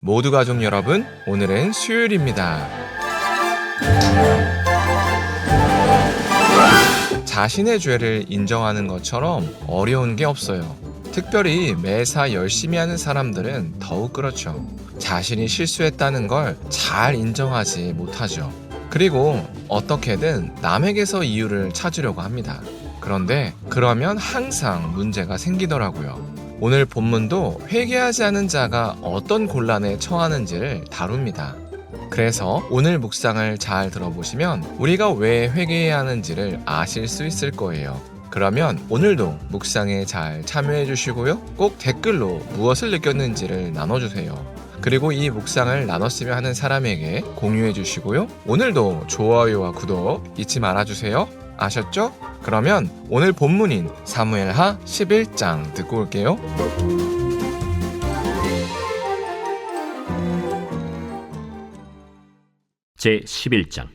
모두 가족 여러분, 오늘은 수요일입니다. 자신의 죄를 인정하는 것처럼 어려운 게 없어요. 특별히 매사 열심히 하는 사람들은 더욱 그렇죠. 자신이 실수했다는 걸 잘 인정하지 못하죠. 그리고 어떻게든 남에게서 이유를 찾으려고 합니다. 그런데 그러면 항상 문제가 생기더라고요. 오늘 본문도 회개하지 않은 자가 어떤 곤란에 처하는지를 다룹니다. 그래서 오늘 묵상을 잘 들어보시면 우리가 왜 회개해야 하는지를 아실 수 있을 거예요. 그러면 오늘도 묵상에 잘 참여해 주시고요. 꼭 댓글로 무엇을 느꼈는지를 나눠주세요. 그리고 이 묵상을 나눴으면 하는 사람에게 공유해 주시고요. 오늘도 좋아요와 구독 잊지 말아주세요. 아셨죠? 그러면 오늘 본문인 사무엘하 11장 듣고 올게요. 제 11장.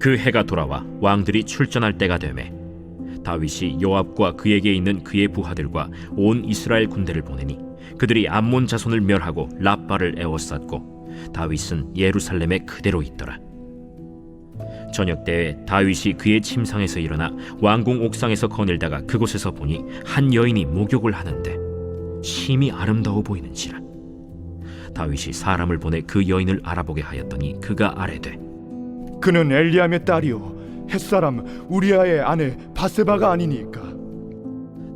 그 해가 돌아와 왕들이 출전할 때가 되매 다윗이 요압과 그에게 있는 그의 부하들과 온 이스라엘 군대를 보내니 그들이 암몬 자손을 멸하고 랍바를 에워쌌고 다윗은 예루살렘에 그대로 있더라. 저녁 때에 다윗이 그의 침상에서 일어나 왕궁 옥상에서 거닐다가 그곳에서 보니 한 여인이 목욕을 하는데 심히 아름다워 보이는지라. 다윗이 사람을 보내 그 여인을 알아보게 하였더니 그가 아뢰되 그는 엘리암의 딸이요 햇사람 우리아의 아내 바세바가 아니니까.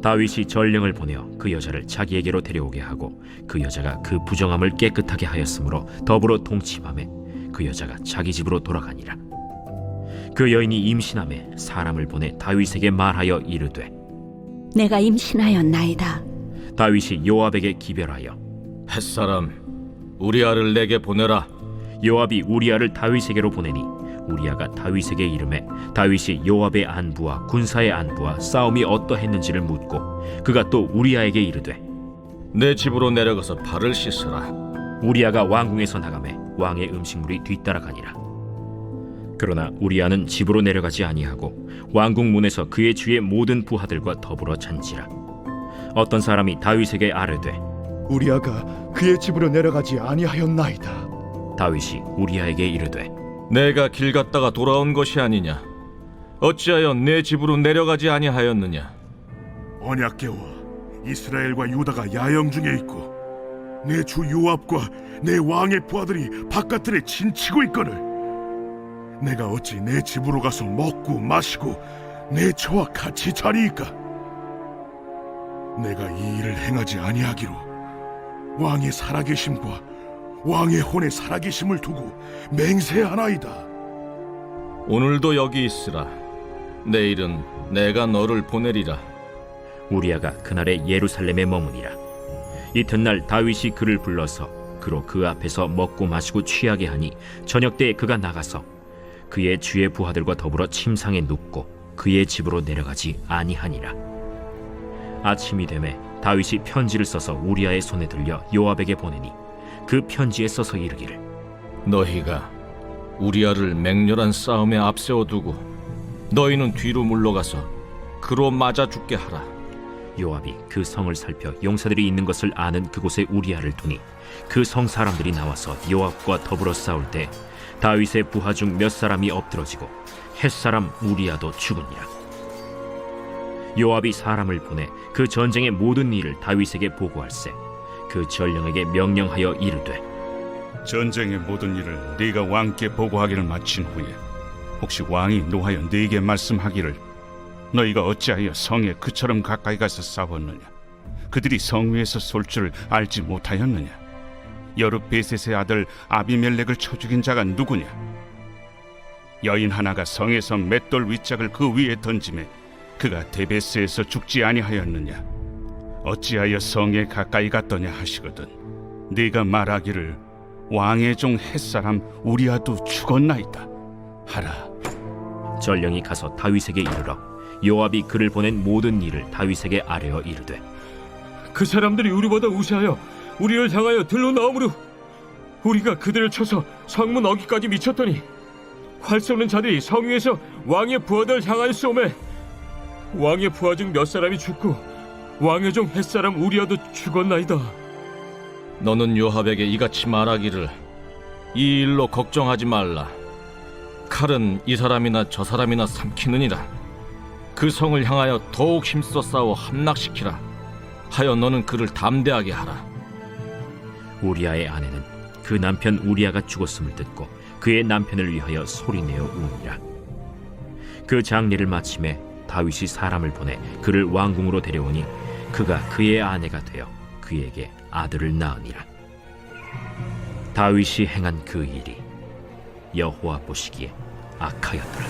다윗이 전령을 보내어 그 여자를 자기에게로 데려오게 하고 그 여자가 그 부정함을 깨끗하게 하였으므로 더불어 동침하매 그 여자가 자기 집으로 돌아가니라. 그 여인이 임신하매 사람을 보내 다윗에게 말하여 이르되 내가 임신하였나이다. 다윗이 요압에게 기별하여 햇사람 우리아를 내게 보내라. 요압이 우리아를 다윗에게로 보내니 우리아가 다윗에게 이르매 다윗이 요압의 안부와 군사의 안부와 싸움이 어떠했는지를 묻고 그가 또 우리아에게 이르되 내 집으로 내려가서 발을 씻으라. 우리아가 왕궁에서 나가매 왕의 음식물이 뒤따라가니라. 그러나 우리아는 집으로 내려가지 아니하고 왕궁 문에서 그의 주의 모든 부하들과 더불어 잔지라. 어떤 사람이 다윗에게 아뢰되 우리아가 그의 집으로 내려가지 아니하였나이다. 다윗이 우리아에게 이르되 내가 길 갔다가 돌아온 것이 아니냐? 어찌하여 내 집으로 내려가지 아니하였느냐? 언약궤와 이스라엘과 유다가 야영 중에 있고 내 주 요압과 내 왕의 부하들이 바깥들에 진치고 있거늘 내가 어찌 내 집으로 가서 먹고 마시고 내 처와 같이 자리이까? 내가 이 일을 행하지 아니하기로 왕의 살아계심과 왕의 혼의 살아계심을 두고 맹세하나이다. 오늘도 여기 있으라. 내일은 내가 너를 보내리라. 우리아가 그날에 예루살렘에 머무니라. 이튿날 다윗이 그를 불러서 그로 그 앞에서 먹고 마시고 취하게 하니 저녁 때에 그가 나가서 그의 주의 부하들과 더불어 침상에 눕고 그의 집으로 내려가지 아니하니라. 아침이 되매 다윗이 편지를 써서 우리아의 손에 들려 요압에게 보내니 그 편지에 써서 이르기를 너희가 우리아를 맹렬한 싸움에 앞세워 두고 너희는 뒤로 물러가서 그로 맞아 죽게 하라. 요압이 그 성을 살펴 용사들이 있는 것을 아는 그곳에 우리아를 두니 그 성 사람들이 나와서 요압과 더불어 싸울 때 다윗의 부하 중 몇 사람이 엎드러지고 햇사람 우리아도 죽으니라. 요압이 사람을 보내 그 전쟁의 모든 일을 다윗에게 보고할세 그 전령에게 명령하여 이르되 전쟁의 모든 일을 네가 왕께 보고하기를 마친 후에 혹시 왕이 노하여 네게 말씀하기를 너희가 어찌하여 성에 그처럼 가까이 가서 싸웠느냐? 그들이 성 위에서 쏠 줄을 알지 못하였느냐? 여룻베셋의 아들 아비멜렉을 쳐 죽인 자가 누구냐? 여인 하나가 성에서 맷돌 윗짝을 그 위에 던지매 그가 데베스에서 죽지 아니하였느냐? 어찌하여 성에 가까이 갔더냐 하시거든 네가 말하기를 왕의 종 햇사람 우리아도 죽었나이다 하라. 전령이 가서 다윗에게 이르러 요압이 그를 보낸 모든 일을 다윗에게 아뢰어 이르되 그 사람들이 우리보다 우세하여 우리를 향하여 들로 나오므로 우리가 그들을 쳐서 성문 어귀까지 미쳤더니 활 쏘는 자들이 성 위에서 왕의 부하들을 향하여 쏘매 왕의 부하 중 몇 사람이 죽고 왕의 종 햇사람 우리아도 죽었나이다. 너는 요압에게 이같이 말하기를 이 일로 걱정하지 말라. 칼은 이 사람이나 저 사람이나 삼키느니라. 그 성을 향하여 더욱 힘써 싸워 함락시키라. 하여 너는 그를 담대하게 하라. 우리아의 아내는 그 남편 우리아가 죽었음을 듣고 그의 남편을 위하여 소리내어 우니라. 그 장례를 마침에 다윗이 사람을 보내 그를 왕궁으로 데려오니 그가 그의 아내가 되어 그에게 아들을 낳으니라. 다윗이 행한 그 일이 여호와 보시기에 악하였더라.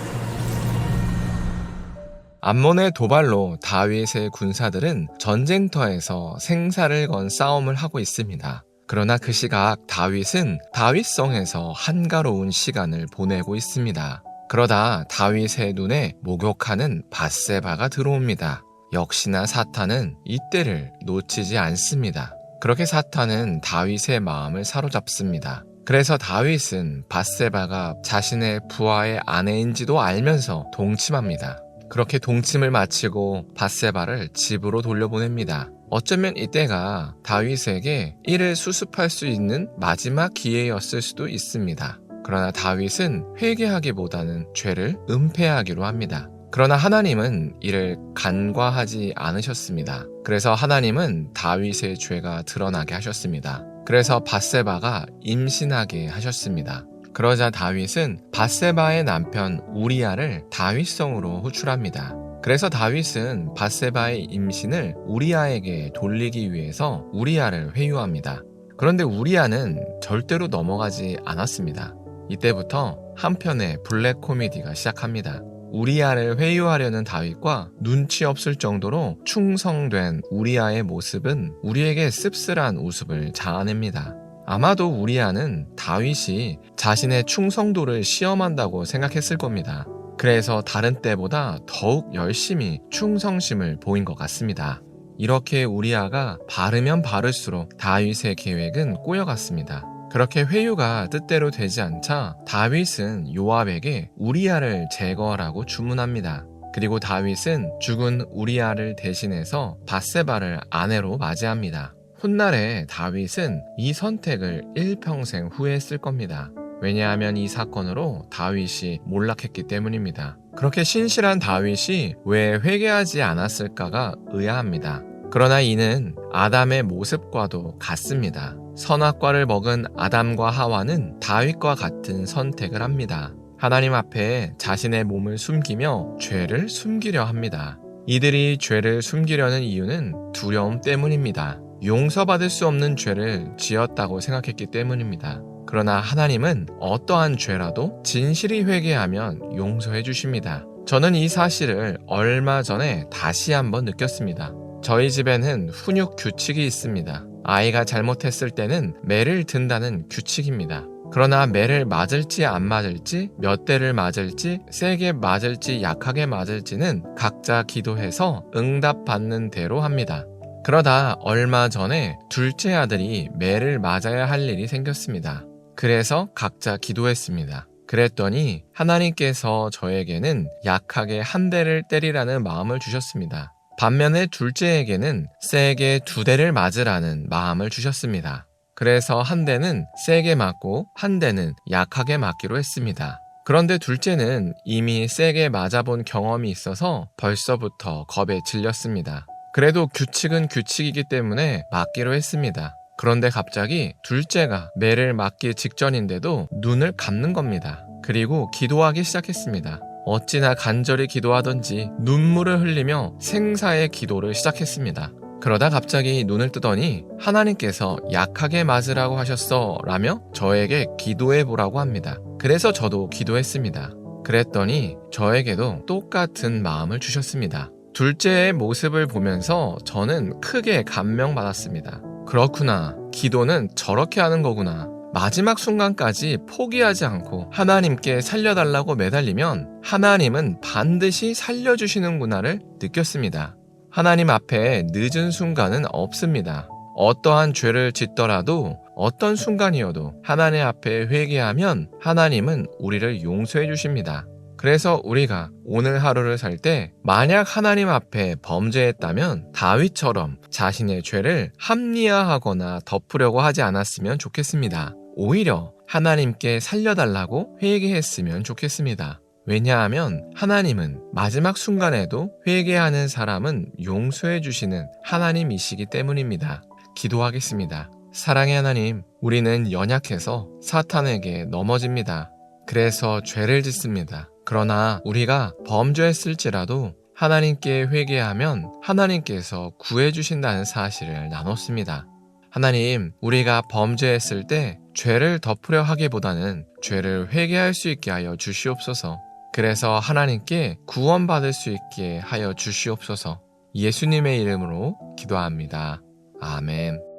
암몬의 도발로 다윗의 군사들은 전쟁터에서 생사를 건 싸움을 하고 있습니다. 그러나 그 시각 다윗은 다윗성에서 한가로운 시간을 보내고 있습니다. 그러다 다윗의 눈에 목욕하는 밧세바가 들어옵니다. 역시나 사탄은 이때를 놓치지 않습니다. 그렇게 사탄은 다윗의 마음을 사로잡습니다. 그래서 다윗은 밧세바가 자신의 부하의 아내인지도 알면서 동침합니다. 그렇게 동침을 마치고 밧세바를 집으로 돌려보냅니다. 어쩌면 이때가 다윗에게 이를 수습할 수 있는 마지막 기회였을 수도 있습니다. 그러나 다윗은 회개하기보다는 죄를 은폐하기로 합니다. 그러나 하나님은 이를 간과하지 않으셨습니다. 그래서 하나님은 다윗의 죄가 드러나게 하셨습니다. 그래서 밧세바가 임신하게 하셨습니다. 그러자 다윗은 밧세바의 남편 우리아를 다윗성으로 호출합니다. 그래서 다윗은 밧세바의 임신을 우리아에게 돌리기 위해서 우리아를 회유합니다. 그런데 우리아는 절대로 넘어가지 않았습니다. 이때부터 한편의 블랙 코미디가 시작합니다. 우리아를 회유하려는 다윗과 눈치 없을 정도로 충성된 우리아의 모습은 우리에게 씁쓸한 웃음을 자아냅니다. 아마도 우리아는 다윗이 자신의 충성도를 시험한다고 생각했을 겁니다. 그래서 다른 때보다 더욱 열심히 충성심을 보인 것 같습니다. 이렇게 우리아가 바르면 바를수록 다윗의 계획은 꼬여갔습니다. 그렇게 회유가 뜻대로 되지 않자 다윗은 요압에게 우리아를 제거하라고 주문합니다. 그리고 다윗은 죽은 우리아를 대신해서 밧세바를 아내로 맞이합니다. 훗날에 다윗은 이 선택을 일평생 후회했을 겁니다. 왜냐하면 이 사건으로 다윗이 몰락했기 때문입니다. 그렇게 신실한 다윗이 왜 회개하지 않았을까가 의아합니다. 그러나 이는 아담의 모습과도 같습니다. 선악과를 먹은 아담과 하와는 다윗과 같은 선택을 합니다. 하나님 앞에 자신의 몸을 숨기며 죄를 숨기려 합니다. 이들이 죄를 숨기려는 이유는 두려움 때문입니다. 용서받을 수 없는 죄를 지었다고 생각했기 때문입니다. 그러나 하나님은 어떠한 죄라도 진실이 회개하면 용서해 주십니다. 저는 이 사실을 얼마 전에 다시 한번 느꼈습니다. 저희 집에는 훈육 규칙이 있습니다. 아이가 잘못했을 때는 매를 든다는 규칙입니다. 그러나 매를 맞을지 안 맞을지, 몇 대를 맞을지, 세게 맞을지 약하게 맞을지는 각자 기도해서 응답받는 대로 합니다. 그러다 얼마 전에 둘째 아들이 매를 맞아야 할 일이 생겼습니다. 그래서 각자 기도했습니다. 그랬더니 하나님께서 저에게는 약하게 한 대를 때리라는 마음을 주셨습니다. 반면에 둘째에게는 세게 2대를 맞으라는 마음을 주셨습니다. 그래서 한 대는 세게 맞고 한 대는 약하게 맞기로 했습니다. 그런데 둘째는 이미 세게 맞아본 경험이 있어서 벌써부터 겁에 질렸습니다. 그래도 규칙은 규칙이기 때문에 맞기로 했습니다. 그런데 갑자기 둘째가 매를 맞기 직전인데도 눈을 감는 겁니다. 그리고 기도하기 시작했습니다. 어찌나 간절히 기도하던지 눈물을 흘리며 생사의 기도를 시작했습니다. 그러다 갑자기 눈을 뜨더니 하나님께서 약하게 맞으라고 하셨어 라며 저에게 기도해 보라고 합니다. 그래서 저도 기도했습니다. 그랬더니 저에게도 똑같은 마음을 주셨습니다. 둘째의 모습을 보면서 저는 크게 감명받았습니다. 그렇구나. 기도는 저렇게 하는 거구나. 마지막 순간까지 포기하지 않고 하나님께 살려달라고 매달리면 하나님은 반드시 살려주시는구나를 느꼈습니다. 하나님 앞에 늦은 순간은 없습니다. 어떠한 죄를 짓더라도 어떤 순간이어도 하나님 앞에 회개하면 하나님은 우리를 용서해 주십니다. 그래서 우리가 오늘 하루를 살 때 만약 하나님 앞에 범죄했다면 다윗처럼 자신의 죄를 합리화하거나 덮으려고 하지 않았으면 좋겠습니다. 오히려 하나님께 살려달라고 회개했으면 좋겠습니다. 왜냐하면 하나님은 마지막 순간에도 회개하는 사람은 용서해 주시는 하나님이시기 때문입니다. 기도하겠습니다. 사랑의 하나님, 우리는 연약해서 사탄에게 넘어집니다. 그래서 죄를 짓습니다. 그러나 우리가 범죄했을지라도 하나님께 회개하면 하나님께서 구해주신다는 사실을 나눴습니다. 하나님, 우리가 범죄했을 때 죄를 덮으려 하기보다는 죄를 회개할 수 있게 하여 주시옵소서. 그래서 하나님께 구원받을 수 있게 하여 주시옵소서. 예수님의 이름으로 기도합니다. 아멘.